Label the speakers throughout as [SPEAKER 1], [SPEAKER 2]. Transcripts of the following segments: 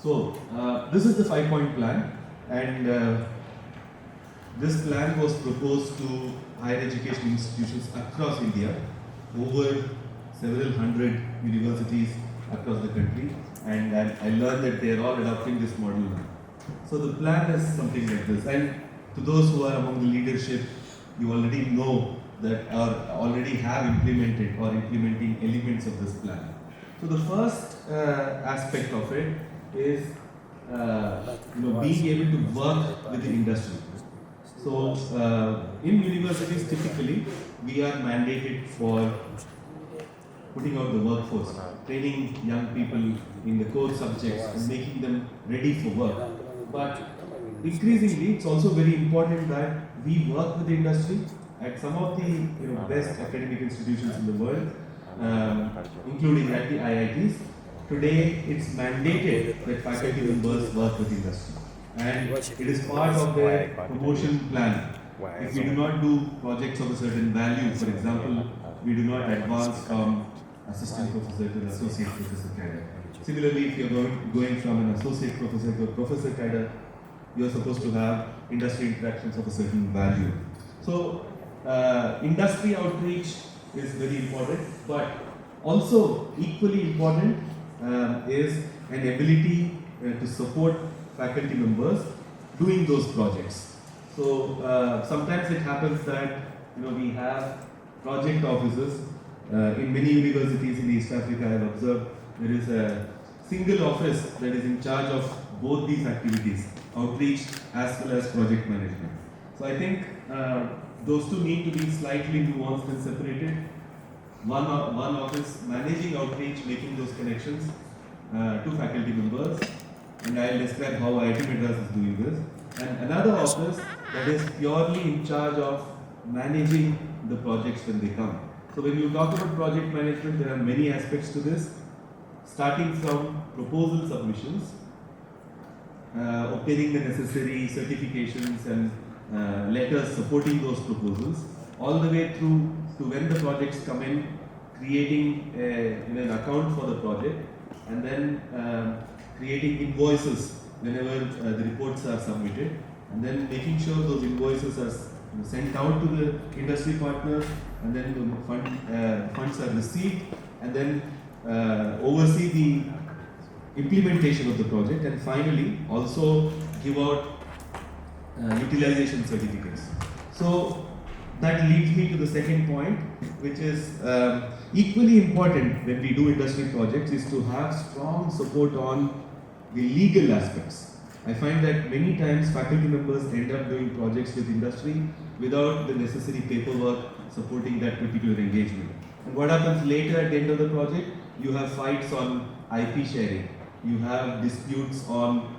[SPEAKER 1] So, this is the 5-point plan, and this plan was proposed to higher education institutions across India, over several hundred universities across the country, and I learned that they are all adopting this model now. So the plan is something like this, and to those who are among the leadership, you already know that or already have implemented or implementing elements of this plan. So the first aspect of it is being able to work with the industry. So in universities, typically we are mandated for putting out the workforce, training young people in the core subjects and making them ready for work. But increasingly, it's also very important that we work with the industry at some of the best academic institutions in the world, including at the IITs. Today, it's mandated that faculty members work with industry, and it is part of their promotion plan. If we do not do projects of a certain value, for example, we do not advance from assistant professor to an associate professor cadre. Similarly, if you're going from an associate professor to a professor cadre, you're supposed to have industry interactions of a certain value. So, industry outreach is very important, but also equally important is an ability to support faculty members doing those projects. So sometimes it happens that we have project offices in many universities in East Africa. I have observed there is a single office that is in charge of both these activities, outreach as well as project management. So I think those two need to be slightly nuanced and separated. One office managing outreach, making those connections to faculty members, and I will describe how IIT Madras is doing this. And another office that is purely in charge of managing the projects when they come. So when you talk about project management, there are many aspects to this, starting from proposal submissions, obtaining the necessary certifications and letters supporting those proposals, all the way through to when the projects come in, creating an account for the project, and then creating invoices whenever the reports are submitted, and then making sure those invoices are sent out to the industry partners, and then the funds are received, and then oversee the implementation of the project, and finally also give out utilization certificates. So that leads me to the second point, which is equally important when we do industry projects, is to have strong support on the legal aspects. I find that many times faculty members end up doing projects with industry without the necessary paperwork supporting that particular engagement. And what happens later at the end of the project? You have fights on IP sharing. You have disputes on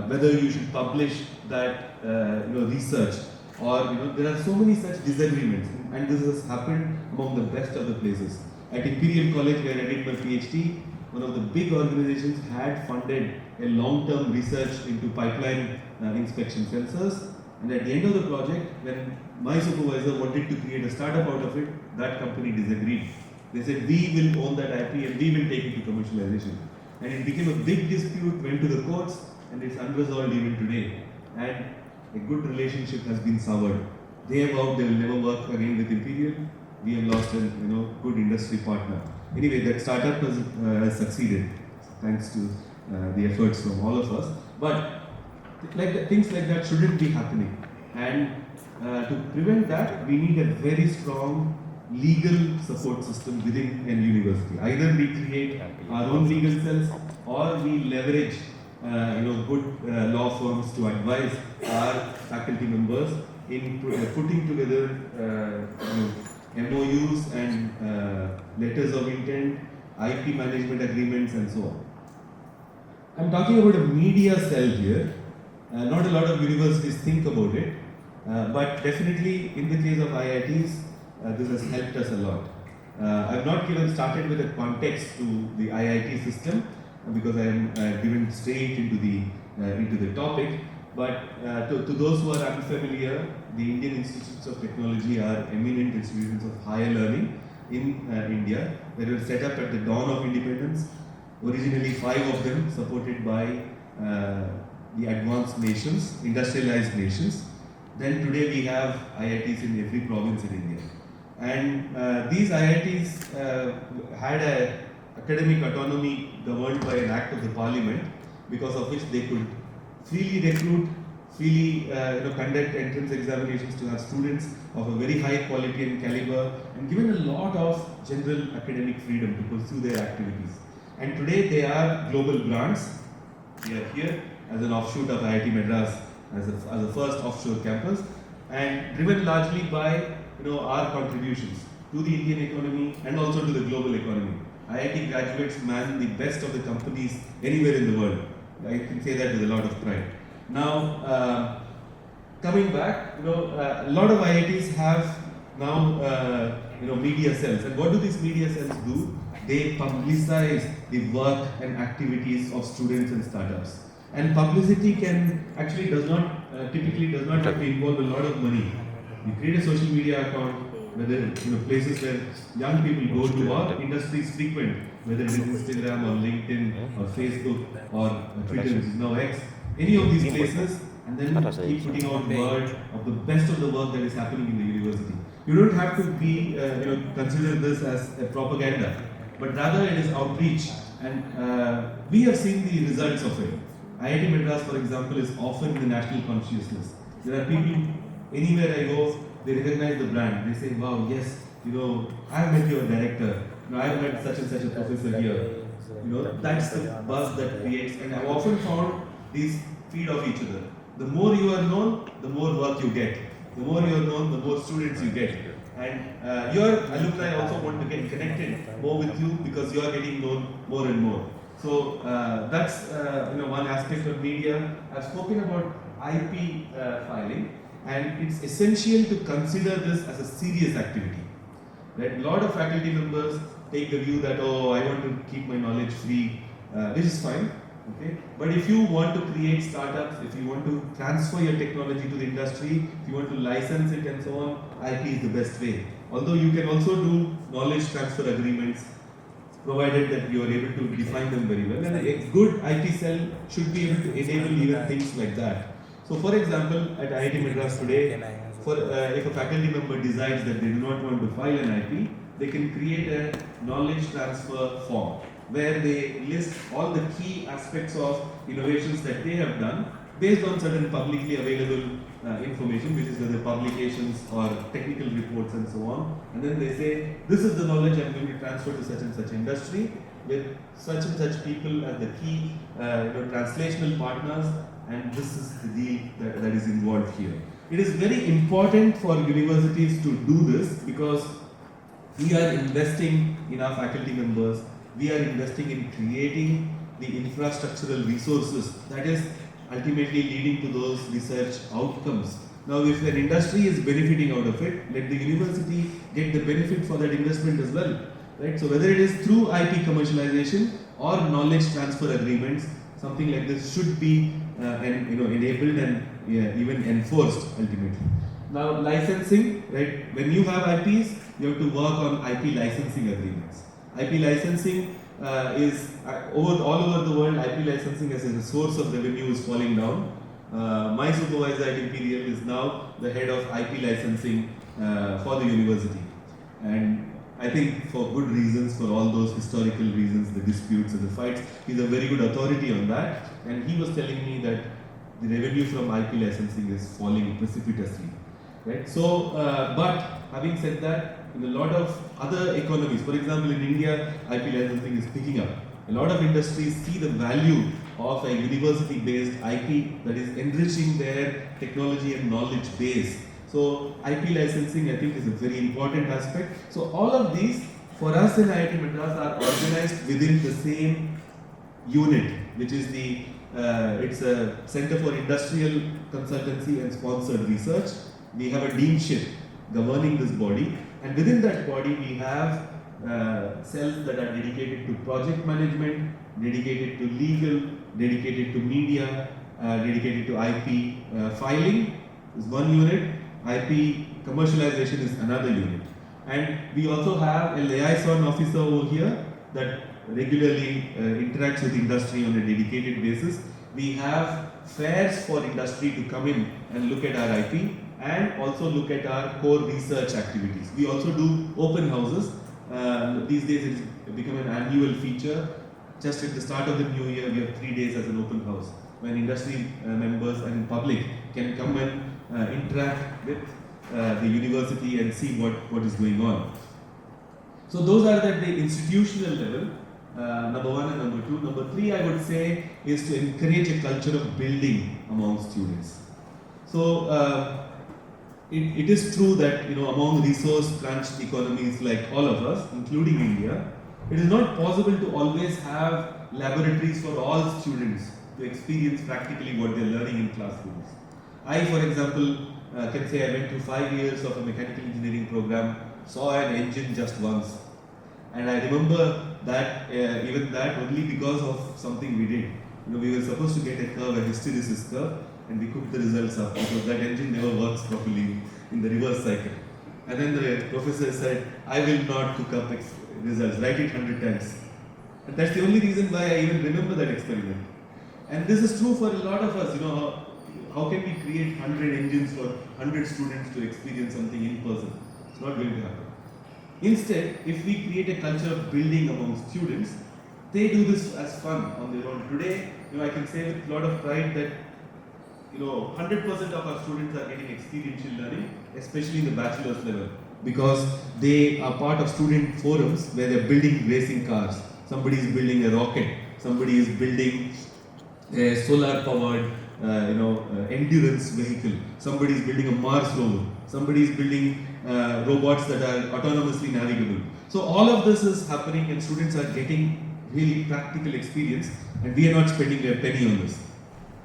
[SPEAKER 1] whether you should publish that research, or there are so many such disagreements, and this has happened among the best of the places. At Imperial College, where I did my PhD, one of the big organizations had funded a long-term research into pipeline inspection sensors, and at the end of the project, when my supervisor wanted to create a startup out of it, that company disagreed. They said, we will own that IP and we will take it to commercialization. And it became a big dispute, went to the courts, and it's unresolved even today. And a good relationship has been soured. They have vowed they will never work again with Imperial. We have lost a good industry partner. Anyway, that startup has succeeded thanks to the efforts from all of us. But things like that shouldn't be happening. And to prevent that, we need a very strong legal support system within a university. Either we create our own legal cells, or we leverage good law firms to advise our faculty members in putting together MOUs and letters of intent, IP management agreements, and so on. I'm talking about a media cell here. Not a lot of universities think about it, but definitely in the case of IITs, this has helped us a lot. I've not started with a context to the IIT system because I am given straight into the topic. But to those who are unfamiliar, the Indian Institutes of Technology are eminent institutions of higher learning in India. They were set up at the dawn of independence originally 5 of them supported by the advanced nations, industrialized nations. Then today we have IITs in every province in India. And these IITs had an academic autonomy governed by an act of the parliament, because of which they could freely recruit, freely conduct entrance examinations to have students of a very high quality and caliber, and given a lot of general academic freedom to pursue their activities. And today they are global brands. We are here as an offshoot of IIT Madras, as a first offshore campus, and driven largely by our contributions to the Indian economy and also to the global economy. IIT graduates man the best of the companies anywhere in the world. I can say that with a lot of pride. Now, coming back, a lot of IITs have now media cells, and what do these media cells do? They publicize the work and activities of students and startups. And publicity typically does not have to involve a lot of money. You create a social media account, whether places where young people go to, or industries frequent, whether it is Instagram or LinkedIn or Facebook or Twitter, which is now X, any of these places, and then keep putting out word of the best of the work that is happening in the university. You don't have to be consider this as a propaganda, but rather it is outreach, and we have seen the results of it. IIT Madras, for example, is often in the national consciousness. There are people, anywhere I go, they recognize the brand. They say, wow, yes, I have met your director. I have met such and such a professor here. That's the buzz that creates. And I've often found these feed off each other. The more you are known, the more work you get. The more you are known, the more students you get. And your alumni also want to get connected more with you because you are getting known more and more. So that's one aspect of media. I've spoken about IP filing, and it's essential to consider this as a serious activity. Right? A lot of faculty members take the view that, oh, I want to keep my knowledge free, which is fine. Okay? But if you want to create startups, if you want to transfer your technology to the industry, if you want to license it and so on, IP is the best way. Although you can also do knowledge transfer agreements, provided that you are able to define them very well. And a good IP cell should be able to enable even things like that. So for example, at IIT Madras today, if a faculty member decides that they do not want to file an IP, they can create a knowledge transfer form where they list all the key aspects of innovations that they have done based on certain publicly available information, which is whether publications or technical reports and so on. And then they say, this is the knowledge I'm going to transfer to such and such industry with such and such people as the key translational partners, and this is the deal that is involved here. It is very important for universities to do this because we are investing in our faculty members, we are investing in creating the infrastructural resources that is ultimately leading to those research outcomes. Now, if an industry is benefiting out of it, let the university get the benefit for that investment as well. Right? So whether it is through IP commercialization or knowledge transfer agreements, something like this should be enabled and even enforced ultimately. Now, licensing, right? When you have IPs, you have to work on IP licensing agreements. IP licensing is all over the world. IP licensing as a source of revenue is falling down. My supervisor at Imperial is now the head of IP licensing for the university, and I think for good reasons, for all those historical reasons, the disputes and the fights, he's a very good authority on that. And he was telling me that the revenue from IP licensing is falling precipitously. Right? So, but having said that, in a lot of other economies, for example, in India, IP licensing is picking up. A lot of industries see the value of a university-based IP that is enriching their technology and knowledge base. So IP licensing, I think, is a very important aspect. So all of these, for us in IIT Madras, are organized within the same unit, which is it's a Center for Industrial Consultancy and Sponsored Research. We have a deanship governing this body, and within that body we have cells that are dedicated to project management, dedicated to legal, dedicated to media, dedicated to IP filing is one unit. IP commercialization is another unit. And we also have a liaison officer over here that regularly interacts with industry on a dedicated basis. We have fairs for industry to come in and look at our IP and also look at our core research activities. We also do open houses. These days it's become an annual feature. Just at the start of the new year, we have 3 days as an open house when industry members and public can come and interact with the university and see what is going on. So those are at the institutional level, number one and number two. Number three, I would say, is to encourage a culture of building among students. So it is true that among resource-crunched economies like all of us, including India, it is not possible to always have laboratories for all students to experience practically what they are learning in classrooms. I, for example, can say I went through 5 years of a mechanical engineering program, saw an engine just once. And I remember that, even that only because of something we did. We were supposed to get a curve, a hysteresis curve, and we cooked the results up because that engine never works properly in the reverse cycle. And then the professor said, I will not cook up results, write it 100 times. And that's the only reason why I even remember that experiment. And this is true for a lot of us, how can we create 100 engines for 100 students to experience something in person? It's not going to happen. Instead, if we create a culture of building among students, they do this as fun on their own. Today, I can say with a lot of pride that 100% of our students are getting experiential learning, especially in the bachelor's level, because they are part of student forums where they're building racing cars. Somebody is building a rocket, somebody is building a solar-powered endurance vehicle, somebody is building a Mars rover, somebody is building robots that are autonomously navigable. So all of this is happening and students are getting really practical experience, and we are not spending a penny on this.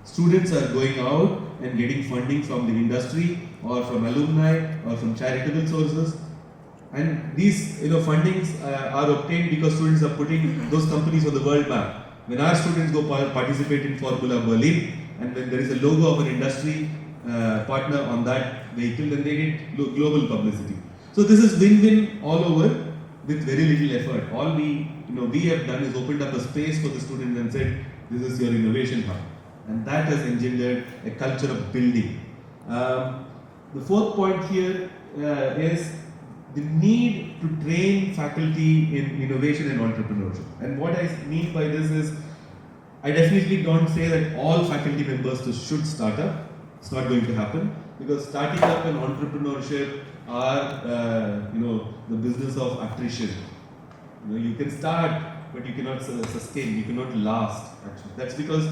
[SPEAKER 1] Students are going out and getting funding from the industry or from alumni or from charitable sources, and these fundings are obtained because students are putting those companies on the world map. When our students go participate in Formula Berlin, and when there is a logo of an industry partner on that vehicle, then they get global publicity. So this is win-win all over with very little effort. All we have done is opened up a space for the students and said, this is your innovation hub. And that has engendered a culture of building. The fourth point here is the need to train faculty in innovation and entrepreneurship. And what I mean by this is, I definitely don't say that all faculty members should start up. It's not going to happen, because starting up an entrepreneurship are the business of attrition. You can start, but you cannot sustain. You cannot last. Actually, that's because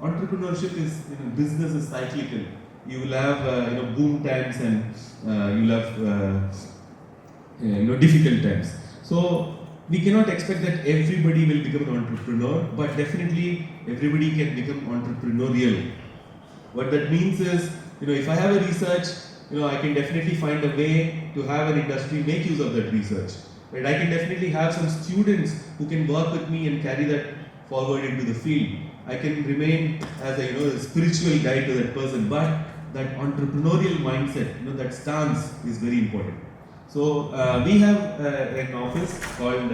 [SPEAKER 1] entrepreneurship is business is cyclical. You will have boom times and you'll have difficult times. So we cannot expect that everybody will become an entrepreneur, but definitely everybody can become entrepreneurial. What that means is, if I have a research, I can definitely find a way to have an industry make use of that research. Right? I can definitely have some students who can work with me and carry that forward into the field. I can remain as a spiritual guide to that person, but that entrepreneurial mindset, that stance is very important. So we have an office called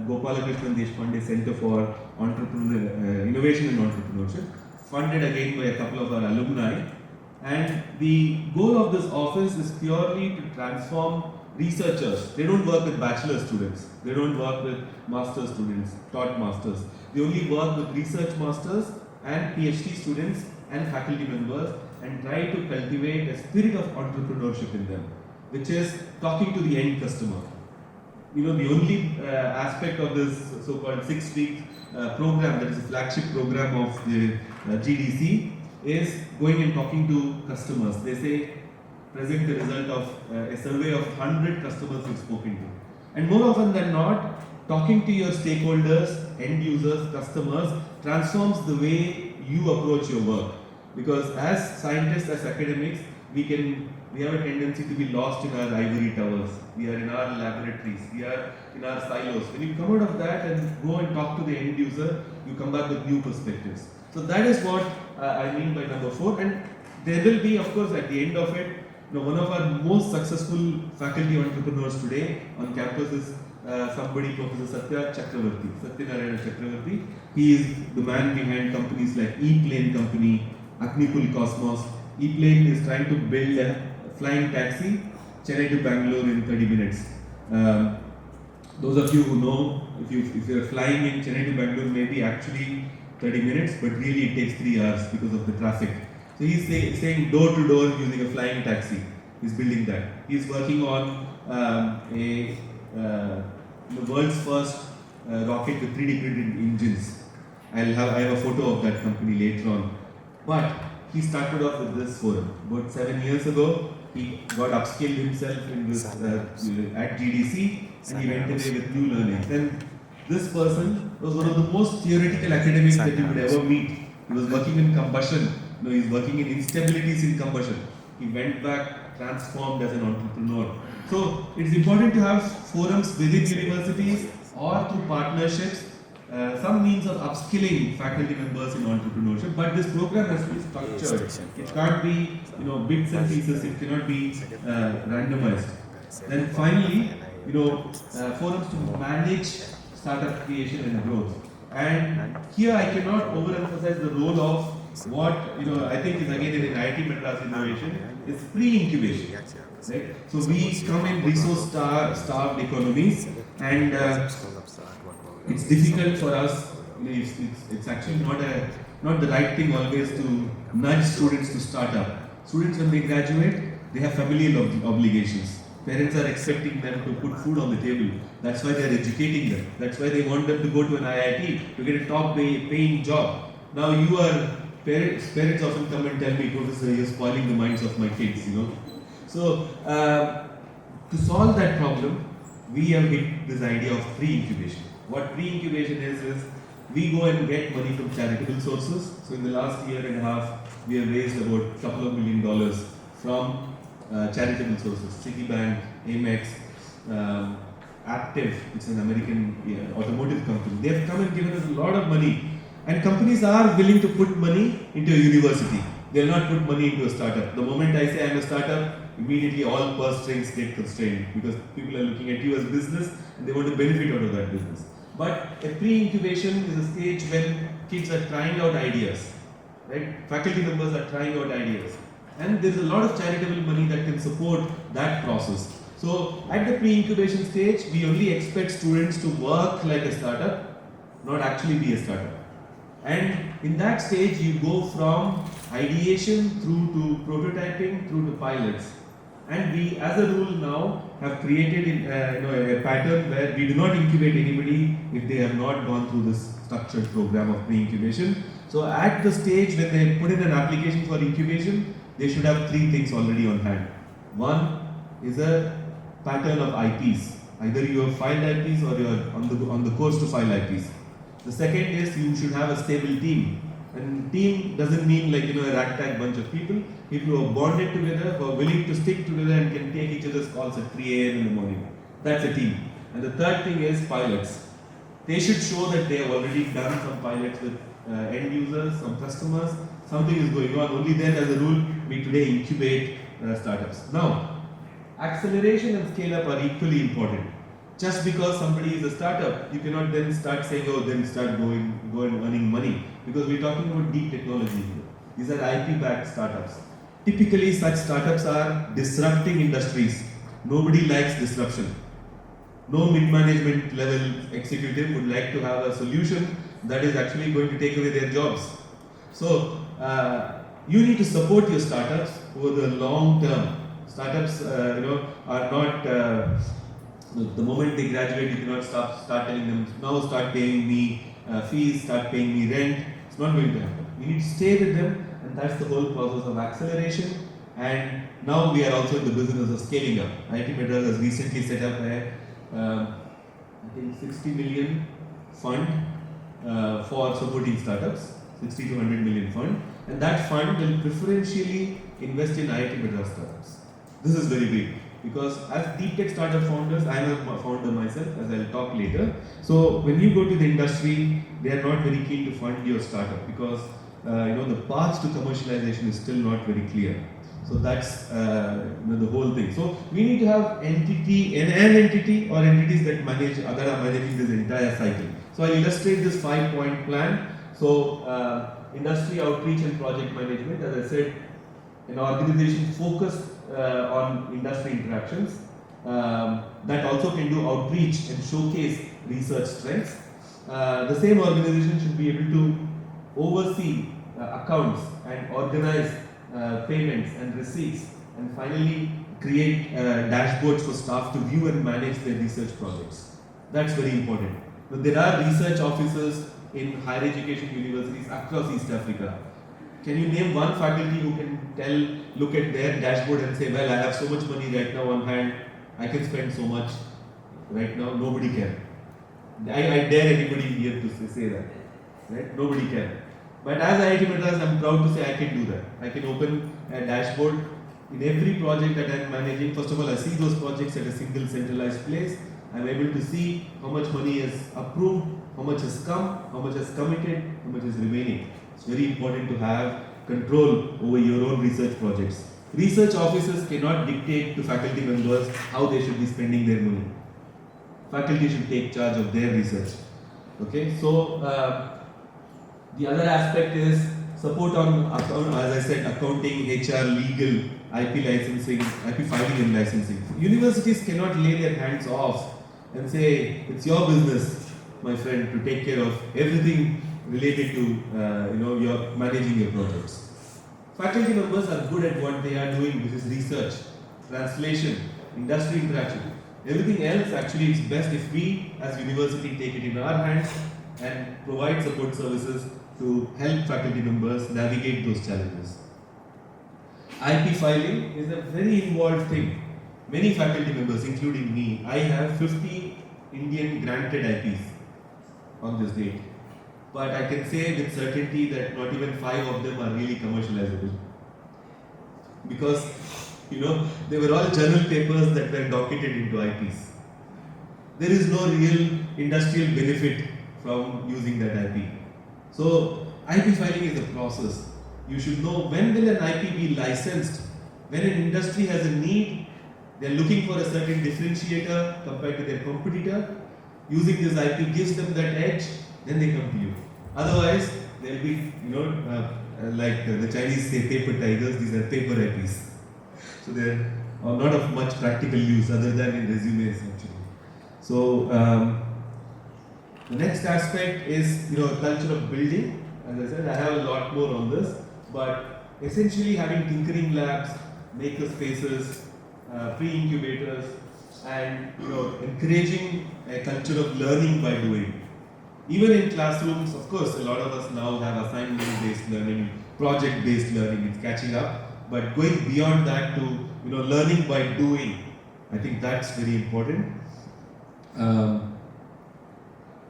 [SPEAKER 1] Gopalakrishnan Deshpande Center for Innovation and Entrepreneurship, funded again by a couple of our alumni. And the goal of this office is purely to transform researchers. They don't work with bachelor students. They don't work with master students, taught masters. They only work with research masters and PhD students and faculty members, and try to cultivate a spirit of entrepreneurship in them, which is talking to the end customer. The only aspect of this so-called 6-week program, that is a flagship program of the GDC, is going and talking to customers. They say, present the result of a survey of 100 customers you've spoken to. And more often than not, talking to your stakeholders, end users, customers, transforms the way you approach your work. Because as scientists, as academics, we have a tendency to be lost in our ivory towers. We are in our laboratories, we are in our silos. When you come out of that and go and talk to the end user, you come back with new perspectives. So that is what I mean by number 4. And there will be, of course, at the end of it, one of our most successful faculty entrepreneurs today on campus is somebody, Professor Satyanarayana Chakravarti. He is the man behind companies like E-Plane Company, Agnikul Cosmos. E-Plane is trying to build a flying taxi, Chennai to Bangalore in 30 minutes. Those of you who know, if you're flying in Chennai to Bangalore, maybe actually 30 minutes, but really it takes 3 hours because of the traffic. So he's saying door to door using a flying taxi. He's building that. He's working on the world's first rocket with 3D printed engines. I have a photo of that company later on. But he started off with this forum. About 7 years ago, he got upskilled himself in this at GDC, and he went away with new learning. Then this person was one of the most theoretical academics that you would ever meet. He was working in combustion. He's working in instabilities in combustion. He went back, transformed as an entrepreneur. So it's important to have forums within universities or through partnerships, some means of upskilling faculty members in entrepreneurship. But this program has to be structured. It can't be, bits and pieces. It cannot be randomized. Then finally, forums to manage startup creation and growth. And here I cannot overemphasize the role of what I think is again in IIT Madras innovation is pre-incubation. Right? So we come in resource-starved economies, and it's difficult for us. It's actually not the right thing always to nudge students to start up. Students, when they graduate, they have familial obligations. Parents are expecting them to put food on the table. That's why they are educating them. That's why they want them to go to an IIT to get a top paying job. Now parents often come and tell me, Professor, you're spoiling the minds of my kids, So to solve that problem, we have hit this idea of pre-incubation. What pre-incubation is we go and get money from charitable sources. So in the last year and a half, we have raised about a couple of $1 million from charitable sources. Citibank, Amex, Aptiv, it's an American automotive company. They have come and given us a lot of money. And companies are willing to put money into a university. They will not put money into a startup. The moment I say I'm a startup, immediately all purse strings get constrained because people are looking at you as business and they want to benefit out of that business. But a pre-incubation is a stage when kids are trying out ideas, right? Faculty members are trying out ideas. And there is a lot of charitable money that can support that process. So at the pre-incubation stage, we only expect students to work like a startup, not actually be a startup. And in that stage, you go from ideation through to prototyping, through to pilots. And we, as a rule now, have created a pattern where we do not incubate anybody if they have not gone through this structured program of pre-incubation. So at the stage when they put in an application for incubation, they should have 3 things already on hand. One is a pattern of IPs. Either you have filed IPs or you are on the course to file IPs. The second is you should have a stable team. And team doesn't mean like a ragtag bunch of people. People who are bonded together, who are willing to stick together and can take each other's calls at 3 a.m. in the morning. That's a team. And the third thing is pilots. They should show that they have already done some pilots with end users, some customers. Something is going on. Only then, as a rule, we today incubate startups. Now, acceleration and scale up are equally important. Just because somebody is a startup, you cannot then start saying, then start go and earning money. Because we're talking about deep technology here. These are IP-backed startups. Typically, such startups are disrupting industries. Nobody likes disruption. No mid-management level executive would like to have a solution that is actually going to take away their jobs. So, you need to support your startups over the long term. Startups, are not. The moment they graduate, you cannot start telling them, now start paying me fees, start paying me rent. It's not going to happen. You need to stay with them, and that's the whole process of acceleration. And now we are also in the business of scaling up. IIT Madras has recently set up I think 60 million fund for supporting startups, 60 to 100 million fund. And that fund will preferentially invest in IIT Madras startups. This is very big. Because as deep tech startup founders, I am a founder myself, as I'll talk later. So when you go to the industry, they are not very keen to fund your startup because the path to commercialization is still not very clear. So that's the whole thing. So we need to have an entity or entities that are managing this entire cycle. So I'll illustrate this 5-point plan. So industry outreach and project management, as I said, an organization focused on industry interactions that also can do outreach and showcase research strengths. The same organization should be able to oversee accounts and organize payments and receipts, and finally create dashboards for staff to view and manage their research projects. That's very important. But there are research officers in higher education universities across East Africa. Can you name one faculty who can look at their dashboard and say, well, I have so much money right now on hand, I can spend so much right now? Nobody can. I dare anybody here to say that. Right? Nobody can. But as IIT Madras, I'm proud to say I can do that. I can open a dashboard in every project that I'm managing. First of all, I see those projects at a single centralized place. I'm able to see how much money is approved, how much has come, how much has committed, how much is remaining. It's very important to have control over your own research projects. Research officers cannot dictate to faculty members how they should be spending their money. Faculty should take charge of their research. Okay, so the other aspect is support on, as I said, accounting, HR, legal, IP licensing, IP filing and licensing. Universities cannot lay their hands off and say, it's your business, my friend, to take care of everything related to your managing your projects. Faculty members are good at what they are doing, which is research, translation, industry interaction. Everything else, actually, it's best if we as university take it in our hands and provide support services to help faculty members navigate those challenges. IP filing is a very involved thing. Many faculty members, including me, I have 50 Indian granted IPs on this date. But I can say with certainty that not even 5 of them are really commercializable. Because, they were all journal papers that were docketed into IPs. There is no real industrial benefit from using that IP. So, IP filing is a process. You should know when will an IP be licensed. When an industry has a need, they are looking for a certain differentiator compared to their competitor. Using this IP gives them that edge, then they come to you. Otherwise, they'll be, like the Chinese say, paper tigers. These are paper IPs. So they're not of much practical use other than in resumes actually. So the next aspect is culture of building. As I said, I have a lot more on this, but essentially having tinkering labs, maker spaces, pre-incubators, and encouraging a culture of learning by doing. Even in classrooms, of course, a lot of us now have assignment-based learning, project-based learning. It's catching up, but going beyond that to learning by doing, I think that's very important.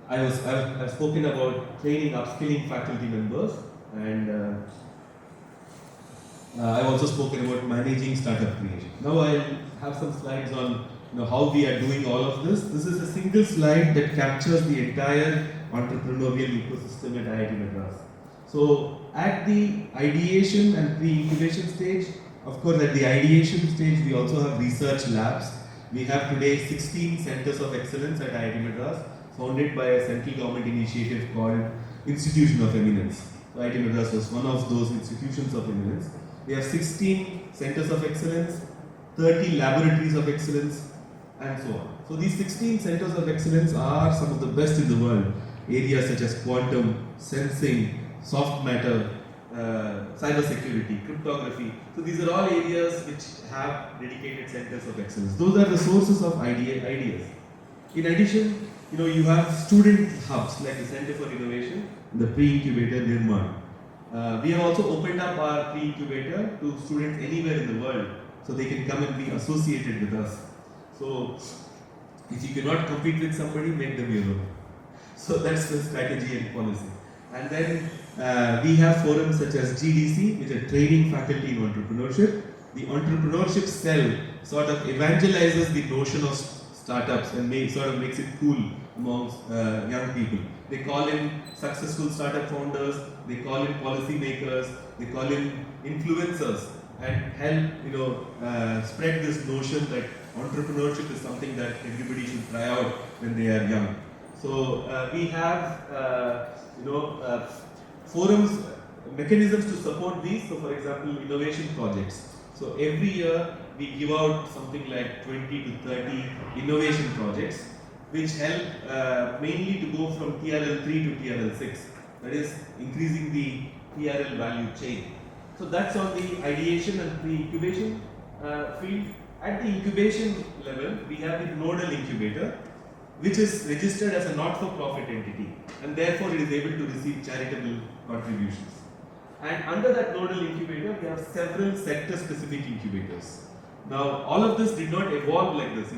[SPEAKER 1] I've spoken about training, upskilling faculty members, and I've also spoken about managing startup creation. Now I'll have some slides on how we are doing all of this. This is a single slide that captures the entire entrepreneurial ecosystem at IIT Madras. So at the ideation and pre-incubation stage, of course at the ideation stage we also have research labs. We have today 16 centers of excellence at IIT Madras, founded by a central government initiative called Institution of Eminence. So IIT Madras was one of those institutions of eminence. We have 16 centers of excellence, 30 laboratories of excellence, and so on. So these 16 centers of excellence are some of the best in the world. Areas such as quantum, sensing, soft matter, cyber security, cryptography. So these are all areas which have dedicated centers of excellence. Those are the sources of ideas. In addition, you have student hubs like the Center for Innovation, the pre-incubator Nirman. We have also opened up our pre-incubator to students anywhere in the world, so they can come and be associated with us. So if you cannot compete with somebody, make them your own. So that's the strategy and policy. And then we have forums such as GDC, which are training faculty in entrepreneurship. The entrepreneurship cell sort of evangelizes the notion of startups and makes it cool amongst young people. They call in successful startup founders, they call in policy makers, they call in influencers and help spread this notion that entrepreneurship is something that everybody should try out when they are young. So we have forums, mechanisms to support these. So for example, innovation projects. So every year we give out something like 20 to 30 innovation projects, which help mainly to go from TRL 3 to TRL 6. That is increasing the TRL value chain. So that's on the ideation and pre-incubation field. At the incubation level, we have the nodal incubator, which is registered as a not-for-profit entity, and therefore it is able to receive charitable contributions. And under that nodal incubator, we have several sector-specific incubators. Now, all of this did not evolve like this.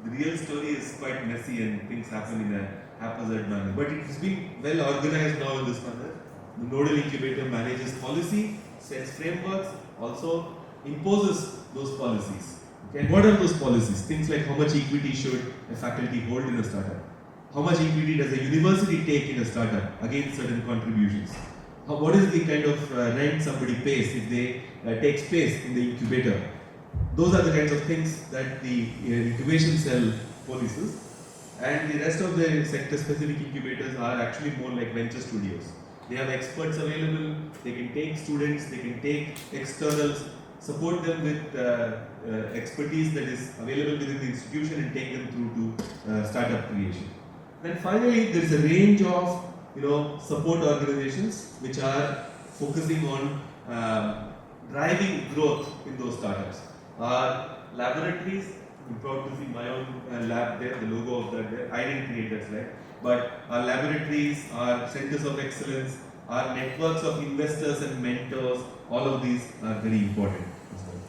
[SPEAKER 1] The real story is quite messy and things happen in a haphazard manner. But it has been well organized now in this manner. The nodal incubator manages policy, sets frameworks, also imposes those policies. Okay. And what are those policies? Things like how much equity should a faculty hold in a startup? How much equity does a university take in a startup against certain contributions? What is the kind of rent somebody pays if they take space in the incubator? Those are the kinds of things that the incubation cell policies. And the rest of the sector-specific incubators are actually more like venture studios. They have experts available, they can take students, they can take externals, support them with expertise that is available within the institution and take them through to startup creation. Then finally, there is a range of support organizations which are focusing on driving growth in those startups. Our laboratories, I'm proud to see my own lab there, the logo of that there. I didn't create that slide. But our laboratories, our centers of excellence, our networks of investors and mentors, all of these are very important as well.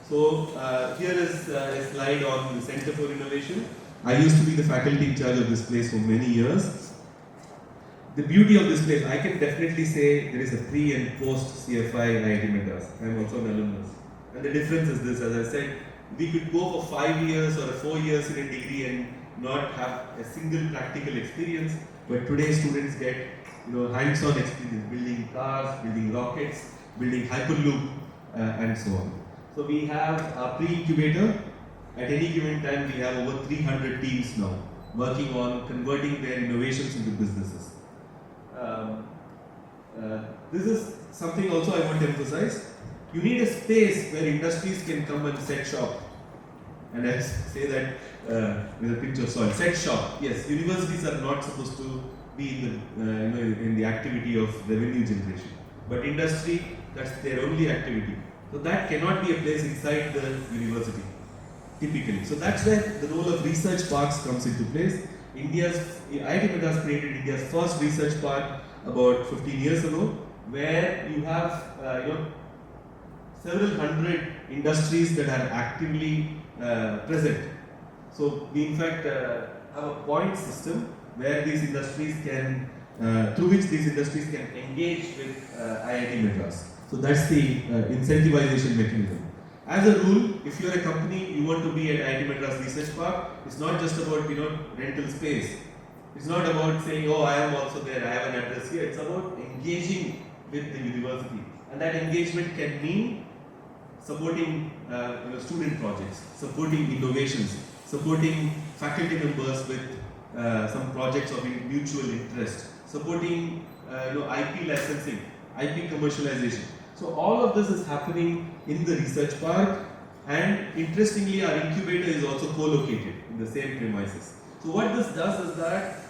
[SPEAKER 1] So here is a slide on the Center for Innovation. I used to be the faculty in charge of this place for many years. The beauty of this place, I can definitely say there is a pre and post CFI IIT Madras. I am also an alumnus. And the difference is this, as I said, we could go for 5 years or 4 years in a degree and not have a single practical experience, but today students get hands-on experience building cars, building rockets, building hyperloop, and so on. So we have a pre-incubator. At any given time, we have over 300 teams now working on converting their innovations into businesses. This is something also I want to emphasize. You need a space where industries can come and set shop. And I say that with a pinch of salt. Set shop. Yes, universities are not supposed to be in the activity of revenue generation. But industry, that's their only activity. So that cannot be a place inside the university, typically. So that's where the role of research parks comes into place. IIT Madras created India's first research park about 15 years ago, where you have several hundred industries that are actively present. So we in fact have a point system where these industries can, through which these industries can engage with IIT Madras. So that's the incentivization mechanism. As a rule, if you're a company, you want to be at IIT Madras Research Park, it's not just about rental space. It's not about saying, oh, I am also there, I have an address here. It's about engaging with the university. And that engagement can mean supporting student projects, supporting innovations, supporting faculty members with some projects of mutual interest, supporting IP licensing, IP commercialization. So all of this is happening in the research park, and interestingly our incubator is also co-located in the same premises. So what this does is that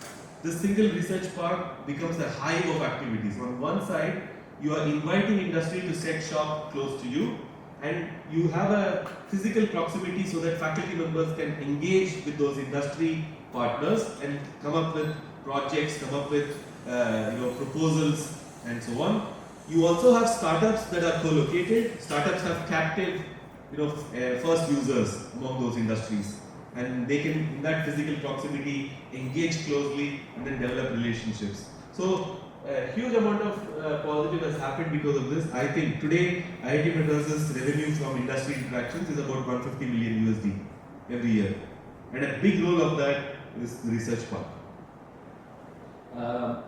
[SPEAKER 1] this single research park becomes a hive of activities. On one side, you are inviting industry to set shop close to you, and you have a physical proximity so that faculty members can engage with those industry partners and come up with projects, come up with proposals and so on. You also have startups that are co-located. Startups have captive first users among those industries, and they can, in that physical proximity, engage closely and then develop relationships. So a huge amount of positive has happened because of this. I think today IIT Madras's revenue from industry interactions is about 150 million USD every year, and a big role of that is the research park.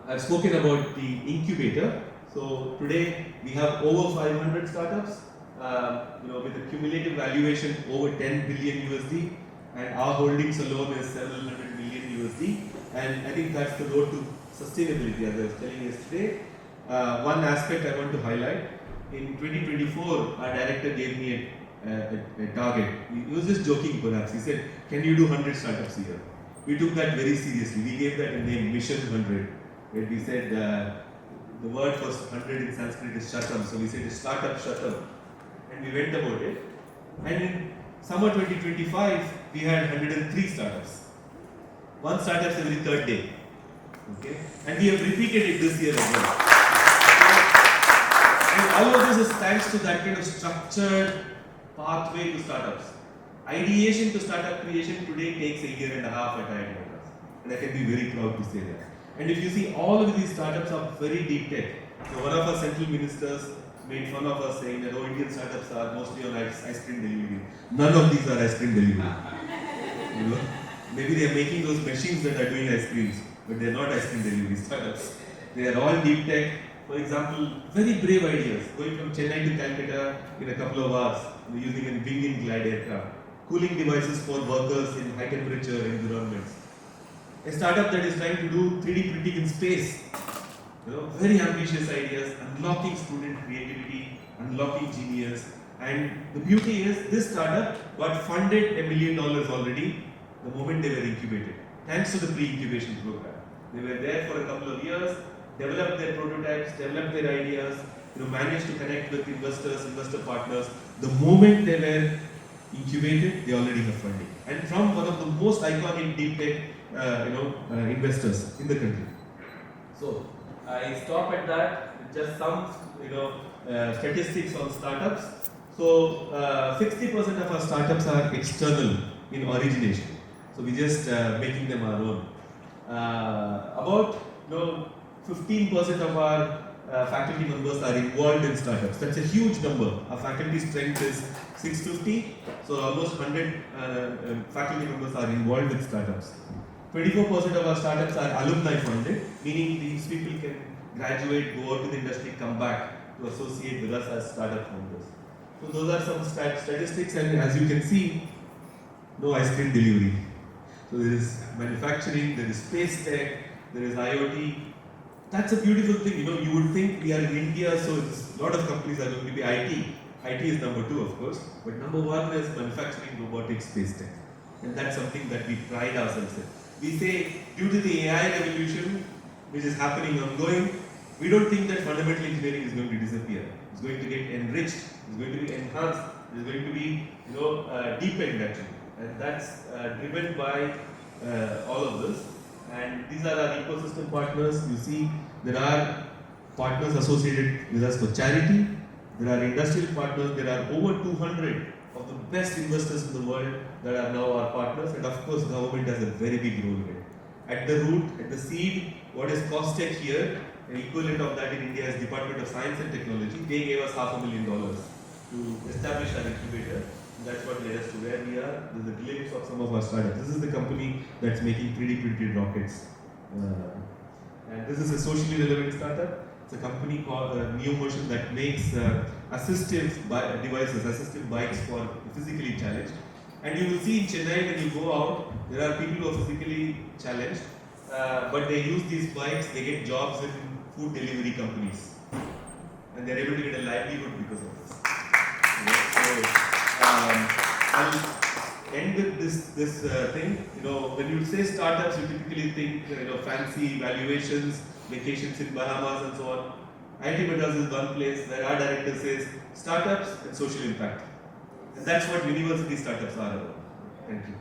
[SPEAKER 1] I've spoken about the incubator. So today we have over 500 startups with a cumulative valuation over 10 billion USD, and our holdings alone is several hundred million USD. And I think that's the road to sustainability, as I was telling yesterday. One aspect I want to highlight: in 2024, our director gave me a target. He was just joking, perhaps. He said, "Can you do 100 startups a year?" We took that very seriously. We gave that a name, Mission 100. Where we said the word for 100 in Sanskrit is shatam, so we said startup shatam, and we went about it. And in summer 2025, we had 103 startups. One startup every third day. Okay, and we have repeated it this year as well. And all of this is thanks to that kind of structured pathway to startups. Ideation to startup creation today takes a year and a half at IIT Madras, and I can be very proud to say that. And if you see, all of these startups are very deep tech. So one of our central ministers made fun of us saying that Indian startups are mostly on ice cream delivery. None of these are ice cream delivery. Maybe they are making those machines that are doing ice creams, but they are not ice cream delivery startups. They are all deep tech. For example, very brave ideas, going from Chennai to Calcutta in a couple of hours, using a wing-in glide aircraft, cooling devices for workers in high temperature environments. A startup that is trying to do 3D printing in space. Very ambitious ideas, unlocking student creativity, unlocking genius. And the beauty is, this startup got funded $1 million already the moment they were incubated, thanks to the pre-incubation program. They were there for a couple of years, developed their prototypes, developed their ideas, managed to connect with investors, investor partners. The moment they were incubated, they already have funding, and from one of the most iconic deep tech, investors in the country. So I stop at that with just some, statistics on startups. So 60% of our startups are external in origination. So we just making them our own. About 15% of our faculty members are involved in startups. That's a huge number. Our faculty strength is 650, so almost 100 faculty members are involved with startups. 24% of our startups are alumni funded, meaning these people can graduate, go out to the industry, come back to associate with us as startup founders. So those are some statistics, and as you can see, no ice cream delivery. So there is manufacturing, there is space tech, there is IoT. That's a beautiful thing. You would think we are in India, so a lot of companies are going to be IT. IT is number 2, of course, but number 1 is manufacturing, robotics, space tech. And that's something that we pride ourselves in. We say, due to the AI revolution, which is happening ongoing, we don't think that fundamental engineering is going to disappear. It's going to get enriched, it's going to be enhanced, it's going to be, deepened actually. And that's driven by all of this. And these are our ecosystem partners. You see, there are partners associated with us for charity. There are industrial partners. There are over 200 of the best investors in the world that are now our partners. And of course, government has a very big role in it. At the root, at the seed, what is Costech here, an equivalent of that in India is Department of Science and Technology. They gave us $500,000 to establish our incubator. That's what led us to where we are. This is a glimpse of some of our startups. This is the company that's making 3D printed rockets. And this is a socially relevant startup. It's a company called NeoMotion that makes assistive devices, assistive bikes for physically challenged. And you will see in Chennai when you go out, there are people who are physically challenged, but they use these bikes, they get jobs in food delivery companies. And they're able to get a livelihood because of this. I'll end with this thing. When you say startups, you typically think fancy valuations, vacations in Bahamas and so on. IIT Madras is one place where our director says startups and social impact. And that's what university startups are about. Thank you.